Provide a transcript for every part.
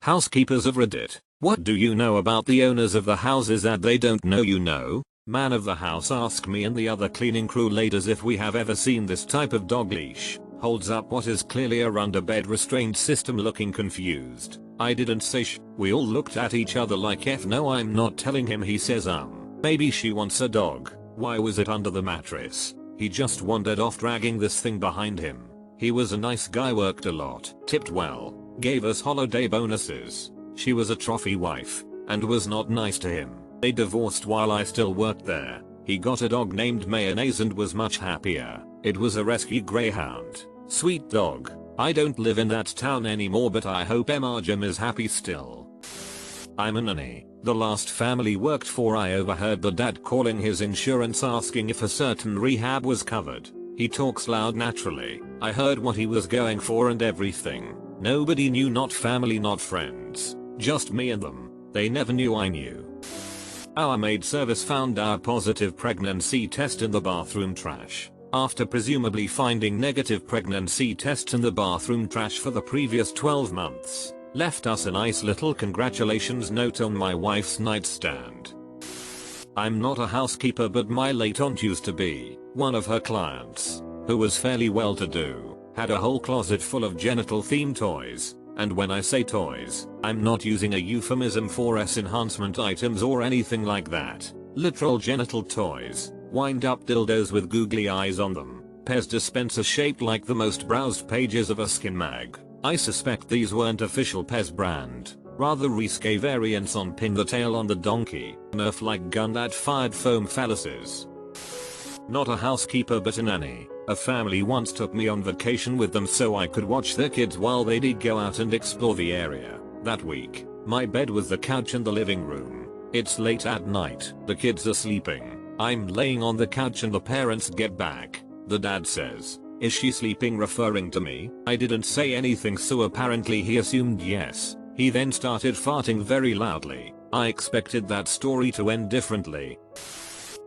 Housekeepers of Reddit, what do you know about the owners of the houses that they don't know you know? Man of the house ask me and the other cleaning crew ladies if we have ever seen this type of dog leash. Holds up what is clearly a underbed restraint system looking confused. I didn't say sh. We all looked at each other like F no I'm not telling him. He says maybe she wants a dog. Why was it under the mattress? He just wandered off dragging this thing behind him. He was a nice guy, worked a lot, tipped well, gave us holiday bonuses. She was a trophy wife, and was not nice to him. They divorced while I still worked there. He got a dog named Mayonnaise and was much happier. It was a rescue greyhound. Sweet dog. I don't live in that town anymore, but I hope Jim is happy still. I'm a nanny. The last family worked for, I overheard the dad calling his insurance asking if a certain rehab was covered. He talks loud naturally. I heard what he was going for and everything. Nobody knew, not family, not friends. Just me and them. They never knew I knew. Our maid service found our positive pregnancy test in the bathroom trash. After presumably finding negative pregnancy tests in the bathroom trash for the previous 12 months. Left us a nice little congratulations note on my wife's nightstand. I'm not a housekeeper, but my late aunt used to be. One of her clients, who was fairly well to do, had a whole closet full of genital themed toys. And when I say toys, I'm not using a euphemism for enhancement items or anything like that. Literal genital toys. Wind up dildos with googly eyes on them. Pez dispenser shaped like the most browsed pages of a skin mag. I suspect these weren't official Pez brand. Rather risque variants on pin the tail on the donkey. Nerf like gun that fired foam phalluses. Not a housekeeper but a nanny. A family once took me on vacation with them so I could watch their kids while they did go out and explore the area. That week, my bed was the couch in the living room. It's late at night. The kids are sleeping. I'm laying on the couch and the parents get back. The dad says, "Is she sleeping?" referring to me. I didn't say anything, so apparently he assumed yes. He then started farting very loudly. I expected that story to end differently.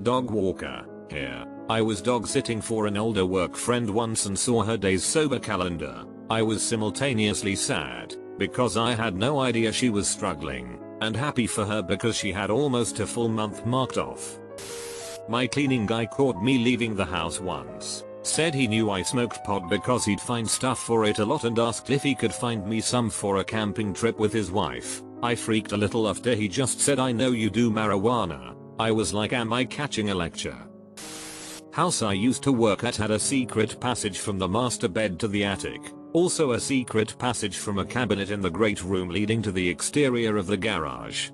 Dog walker. Here, I was dog sitting for an older work friend once and saw her days sober calendar. I was simultaneously sad, because I had no idea she was struggling, and happy for her because she had almost a full month marked off. My cleaning guy caught me leaving the house once. Said he knew I smoked pot because he'd find stuff for it a lot and asked if he could find me some for a camping trip with his wife. I freaked a little after he just said, "I know you do marijuana." I was like, am I catching a lecture? House I used to work at had a secret passage from the master bed to the attic. Also a secret passage from a cabinet in the great room leading to the exterior of the garage.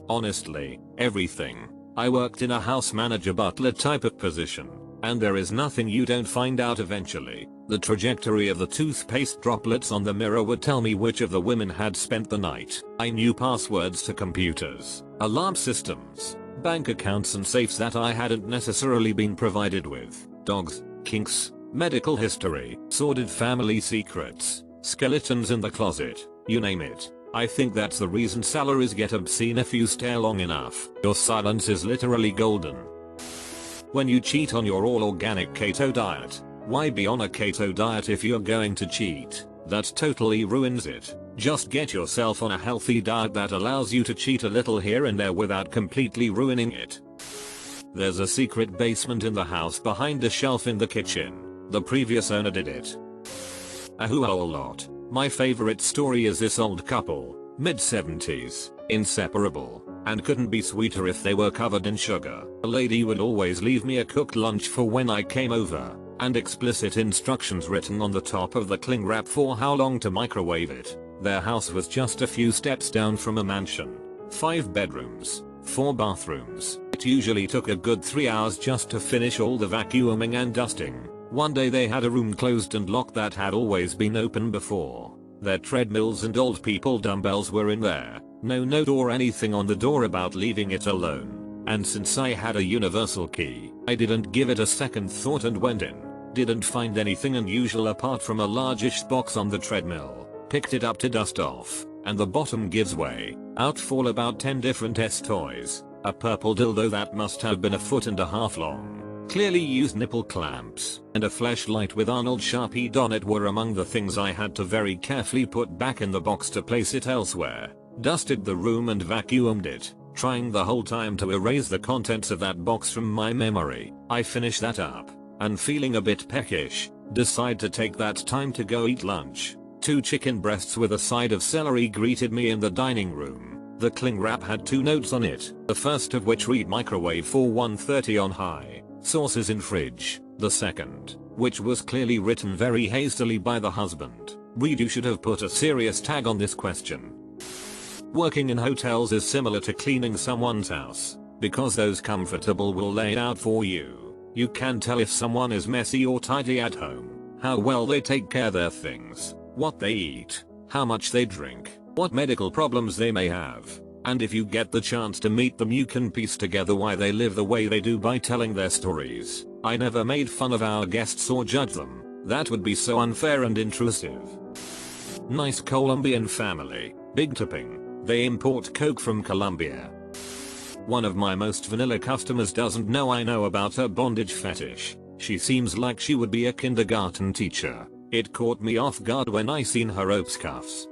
Honestly, everything. I worked in a house manager butler type of position. And there is nothing you don't find out eventually. The trajectory of the toothpaste droplets on the mirror would tell me which of the women had spent the night. I knew passwords to computers, alarm systems, bank accounts and safes that I hadn't necessarily been provided with. Dogs, kinks, medical history, sordid family secrets, skeletons in the closet, you name it. I think that's the reason salaries get obscene if you stare long enough. Your silence is literally golden. When you cheat on your all-organic keto diet, why be on a keto diet if you're going to cheat? That totally ruins it. Just get yourself on a healthy diet that allows you to cheat a little here and there without completely ruining it. There's a secret basement in the house behind a shelf in the kitchen. The previous owner did it. A whole lot. My favorite story is this old couple, mid-70s, inseparable, and couldn't be sweeter if they were covered in sugar. The lady would always leave me a cooked lunch for when I came over, and explicit instructions written on the top of the cling wrap for how long to microwave it. Their house was just a few steps down from a mansion. 5 bedrooms, 4 bathrooms. It usually took a good 3 hours just to finish all the vacuuming and dusting. One day they had a room closed and locked that had always been open before. Their treadmills and old people dumbbells were in there. No note or anything on the door about leaving it alone. And since I had a universal key, I didn't give it a second thought and went in. Didn't find anything unusual apart from a largish box on the treadmill. Picked it up to dust off, and the bottom gives way. Out fall about 10 different toys. A purple dildo that must have been a foot and a half long. clearly used nipple clamps, and a flashlight with Arnold Sharpie on it were among the things I had to very carefully put back in the box to place it elsewhere. Dusted the room and vacuumed it, trying the whole time to erase the contents of that box from my memory. I finished that up, and feeling a bit peckish, decide to take that time to go eat lunch. 2 chicken breasts with a side of celery greeted me in the dining room. The cling wrap had 2 notes on it, the first of which read microwave for 1:30 on high, sauces in fridge. The second, which was clearly written very hastily by the husband, read you should have put a serious tag on this question. Working in hotels is similar to cleaning someone's house, because those comfortable will lay it out for you. You can tell if someone is messy or tidy at home, how well they take care of their things, what they eat, how much they drink, what medical problems they may have, and if you get the chance to meet them you can piece together why they live the way they do by telling their stories. I never made fun of our guests or judged them, that would be so unfair and intrusive. Nice Colombian family, big tipping, they import Coke from Colombia. One of my most vanilla customers doesn't know I know about her bondage fetish. She seems like she would be a kindergarten teacher. It caught me off guard when I seen her ropes cuffs.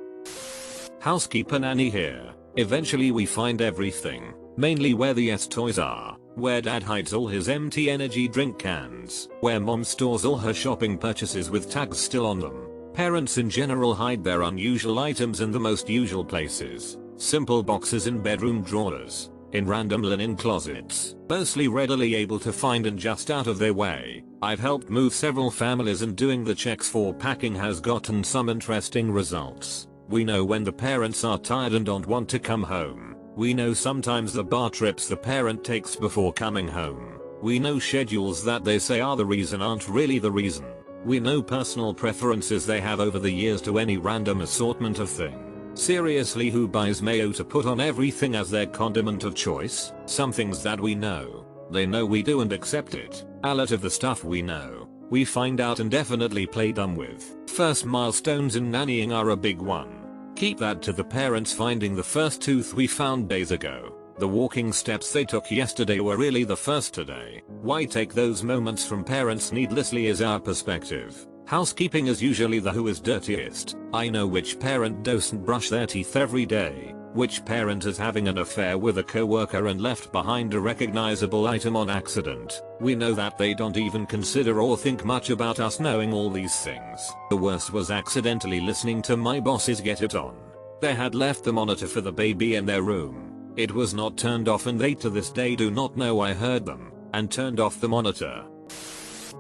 Housekeeper nanny here. Eventually we find everything, mainly where the toys are, where dad hides all his empty energy drink cans, where mom stores all her shopping purchases with tags still on them. Parents in general hide their unusual items in the most usual places, simple boxes in bedroom drawers, in random linen closets, mostly readily able to find and just out of their way. I've helped move several families and doing the checks for packing has gotten some interesting results. We know when the parents are tired and don't want to come home. We know sometimes the bar trips the parent takes before coming home. We know schedules that they say are the reason aren't really the reason. We know personal preferences they have over the years to any random assortment of thing. Seriously, who buys mayo to put on everything as their condiment of choice? Some things that we know, they know we do and accept it. A lot of the stuff we know, we find out and definitely play dumb with. First milestones in nannying are a big one. Keep that to the parents finding the first tooth we found days ago. The walking steps they took yesterday were really the first today. Why take those moments from parents needlessly is our perspective. Housekeeping is usually the who is dirtiest. I know which parent doesn't brush their teeth every day, which parent is having an affair with a coworker and left behind a recognizable item on accident. We know that they don't even consider or think much about us knowing all these things. The worst was accidentally listening to my bosses get it on. They had left the monitor for the baby in their room. It was not turned off and they to this day do not know I heard them, and turned off the monitor.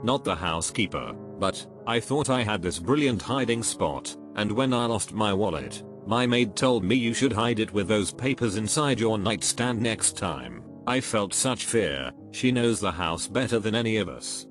Not the housekeeper, but I thought I had this brilliant hiding spot, and when I lost my wallet, my maid told me you should hide it with those papers inside your nightstand next time. I felt such fear. She knows the house better than any of us.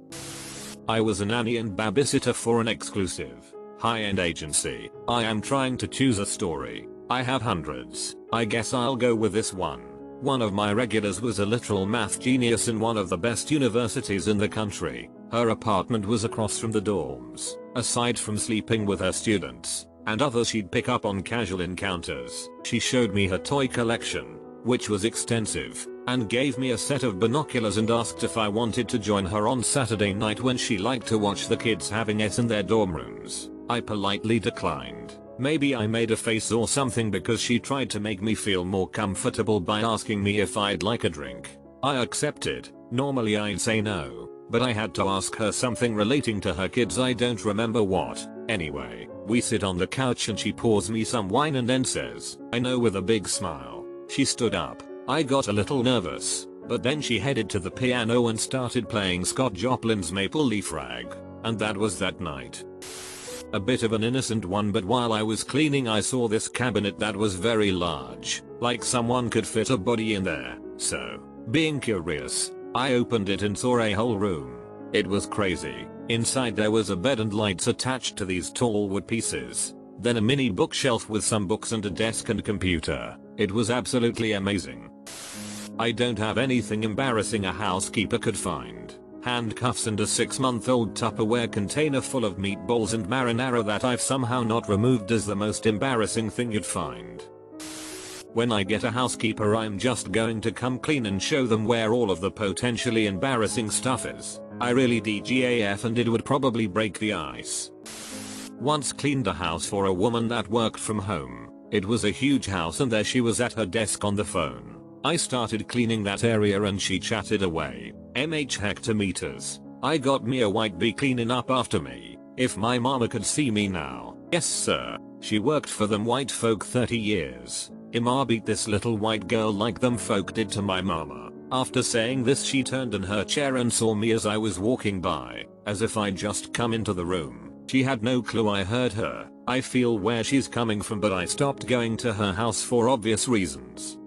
I was a nanny and babysitter for an exclusive, high-end agency. I am trying to choose a story. I have hundreds. I guess I'll go with this one. One of my regulars was a literal math genius in one of the best universities in the country. Her apartment was across from the dorms. Aside from sleeping with her students and others she'd pick up on casual encounters, she showed me her toy collection, which was extensive, and gave me a set of binoculars and asked if I wanted to join her on Saturday night when she liked to watch the kids having it in their dorm rooms. I politely declined. Maybe I made a face or something because she tried to make me feel more comfortable by asking me if I'd like a drink. I accepted. Normally I'd say no, but I had to ask her something relating to her kids. I don't remember what. Anyway, we sit on the couch and she pours me some wine and then says, "I know," with a big smile. She stood up. I got a little nervous, but then she headed to the piano and started playing Scott Joplin's Maple Leaf Rag. And that was that night. A bit of an innocent one, but while I was cleaning I saw this cabinet that was very large, like someone could fit a body in there. So, being curious, I opened it and saw a whole room. It was crazy. Inside there was a bed and lights attached to these tall wood pieces. Then a mini bookshelf with some books and a desk and computer. It was absolutely amazing. I don't have anything embarrassing a housekeeper could find. Handcuffs and a 6-month-old Tupperware container full of meatballs and marinara that I've somehow not removed is the most embarrassing thing you'd find. When I get a housekeeper, I'm just going to come clean and show them where all of the potentially embarrassing stuff is. I really DGAF, and it would probably break the ice. Once cleaned a house for a woman that worked from home. It was a huge house and there she was at her desk on the phone. I started cleaning that area and she chatted away. hectometers. I got me a white bee cleaning up after me. If my mama could see me now. Yes sir. She worked for them white folk 30 years. Ima beat this little white girl like them folk did to my mama. After saying this, she turned in her chair and saw me as I was walking by, as if I'd just come into the room. She had no clue I heard her. I feel where she's coming from, but I stopped going to her house for obvious reasons.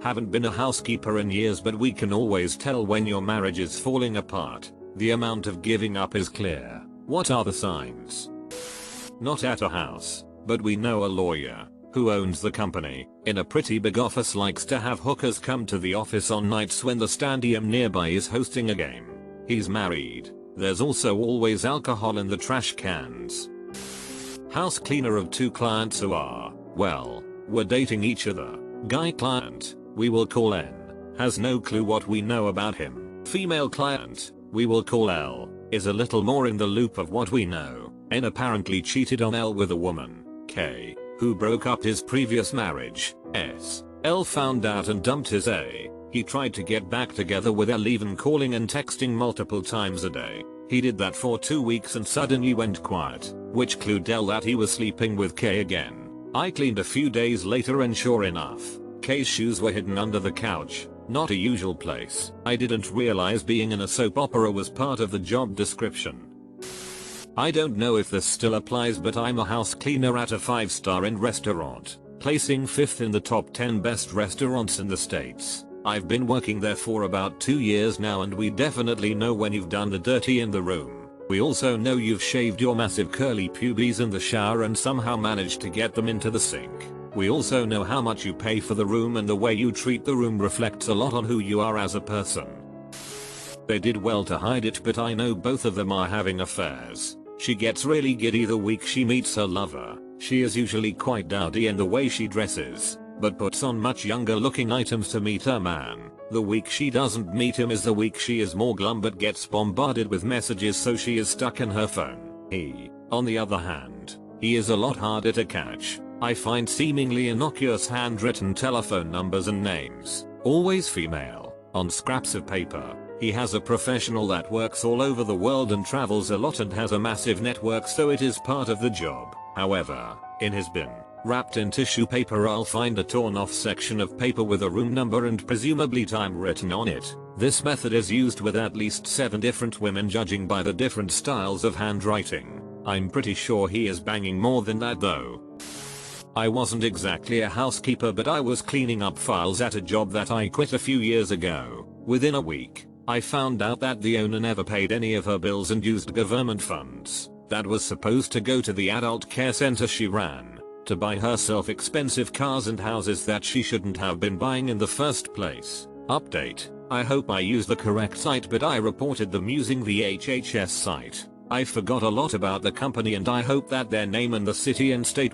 Haven't been a housekeeper in years, but we can always tell when your marriage is falling apart. The amount of giving up is clear. What are the signs? Not at a house, but we know a lawyer who owns the company in a pretty big office, likes to have hookers come to the office on nights when the stadium nearby is hosting a game. He's married. There's also always alcohol in the trash cans. House cleaner of 2 clients who are, well, we're dating each other. Guy client, we will call N, has no clue what we know about him. Female client, we will call L, is a little more in the loop of what we know. N apparently cheated on L with a woman, K, who broke up his previous marriage. S, L found out and dumped his A. He tried to get back together with L, even calling and texting multiple times a day. He did that for 2 weeks and suddenly went quiet, which clued L that he was sleeping with K again. I cleaned a few days later and sure enough, K's shoes were hidden under the couch, not a usual place. I didn't realize being in a soap opera was part of the job description. I don't know if this still applies, but I'm a house cleaner at a 5-star Inn restaurant, placing 5th in the top 10 best restaurants in the States. I've been working there for about 2 years now, and we definitely know when you've done the dirty in the room. We also know you've shaved your massive curly pubes in the shower and somehow managed to get them into the sink. We also know how much you pay for the room, and the way you treat the room reflects a lot on who you are as a person. They did well to hide it, but I know both of them are having affairs. She gets really giddy the week she meets her lover. She is usually quite dowdy in the way she dresses, but puts on much younger looking items to meet her man. The week she doesn't meet him is the week she is more glum but gets bombarded with messages, so she is stuck in her phone. He, on the other hand, he is a lot harder to catch. I find seemingly innocuous handwritten telephone numbers and names, always female, on scraps of paper. He has a professional that works all over the world and travels a lot and has a massive network, so it is part of the job. However, in his bin, wrapped in tissue paper, I'll find a torn off section of paper with a room number and presumably time written on it. This method is used with at least 7 different women, judging by the different styles of handwriting. I'm pretty sure he is banging more than that though. I wasn't exactly a housekeeper, but I was cleaning up files at a job that I quit a few years ago. Within a week, I found out that the owner never paid any of her bills and used government funds that was supposed to go to the adult care center she ran to buy herself expensive cars and houses that she shouldn't have been buying in the first place. Update: I hope I used the correct site, but I reported them using the HHS site. I forgot a lot about the company and I hope that their name and the city and state